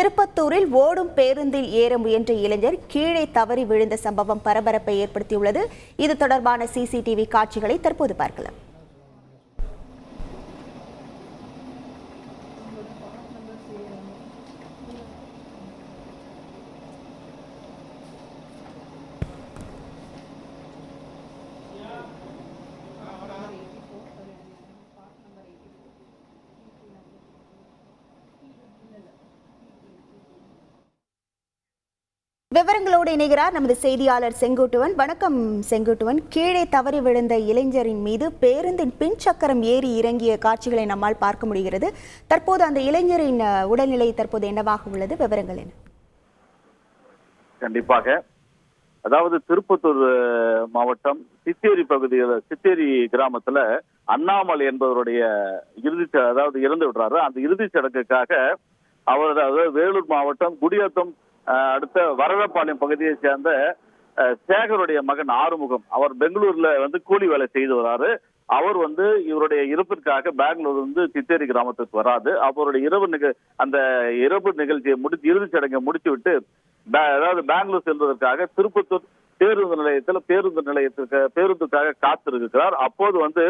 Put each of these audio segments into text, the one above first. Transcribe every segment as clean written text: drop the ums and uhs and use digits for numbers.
திருப்பத்தூரில் ஓடும் பேருந்தில் ஏற முயன்ற இளைஞர் கீழே தவறி விழுந்த சம்பவம் பரபரப்பை ஏற்படுத்தியுள்ளது. இது தொடர்பான சிசிடிவி காட்சிகளை தற்போது பார்க்கலாம். விவரங்களோடு இணைகிறார் நமது செய்தியாளர் செங்குட்டுவன். வணக்கம் செங்குட்டுவன். கீழே தவறி விழுந்த இளைஞரின் மீது பேருந்தின் பின் சக்கரம் ஏறி இறங்கிய காட்சிகளை நம்மால் பார்க்க முடிகிறது. தற்போது அந்த இளைஞரின் உடல்நிலை தற்போது என்னவாக உள்ளது? விவரங்கள் என்ன? கண்டிப்பாக, அதாவது திருப்பத்தூர் மாவட்டம் சித்தேரி பகுதியில், சித்தேரி கிராமத்துல அண்ணாமலை என்பவருடைய அதாவது இறந்து விடுறாரு. அந்த இறுதி சடங்குக்காக அவர், அதாவது வேலூர் மாவட்டம் குடியாத்தம் அடுத்த வரதப்பாளையம் பகுதியை சேர்ந்த சேகருடைய மகன் ஆறுமுகம், அவர் பெங்களூர்ல கூலி வேலை செய்து வராரு. அவர் இவருடைய இறப்பிற்காக பெங்களூர் சித்தேரி கிராமத்துக்கு வராது. அவருடைய அந்த இரவு நிகழ்ச்சியை இறுதி சடங்கை முடித்து விட்டு அதாவது பெங்களூர் செல்வதற்காக திருப்பத்தூர் பேருந்துக்காக காத்திருக்கிறார். அப்போது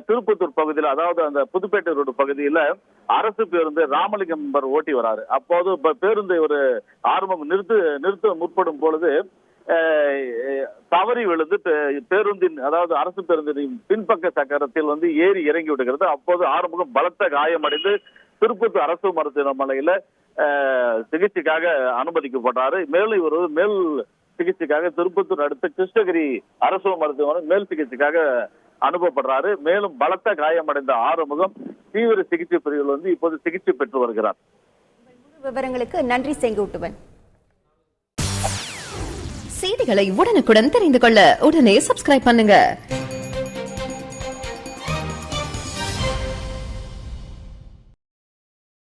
திருப்பத்தூர் பகுதியில், அதாவது அந்த புதுப்பேட்டை ரோடு பகுதியில அரசு பேருந்து ராமலிங்கம் என்பவர் ஓட்டி வராரு. அப்போது பேருந்தை ஒரு ஆரம்பம் நிறுத்த முற்படும் பொழுது தவறி விழுந்து பேருந்தின், அதாவது அரசு பேருந்தின் பின்பக்க சக்கரத்தில் ஏறி இறங்கி விடுகிறது. அப்போது ஆரம்பம் பலத்த காயமடைந்து திருப்பத்தூர் அரசு மருத்துவமனையில சிகிச்சைக்காக அனுமதிக்கப்பட்டாரு. மேலும் இவர் மேல் சிகிச்சைக்காக திருப்பத்தூர் அடுத்த கிருஷ்ணகிரி அரசு மருத்துவமனை மேல் சிகிச்சைக்காக அனுப்பப்படுறாரு. மேலும் பலத்த காயமடைந்த ஆறுமுகம் தீவிர சிகிச்சை பிரிவில் இப்போது சிகிச்சை பெற்று வருகிறார். விவரங்களுக்கு நன்றி செங்குட்டுவன். செய்திகளை உடனுக்குடன் தெரிந்து கொள்ள உடனே சப்ஸ்கிரைப் பண்ணுங்க.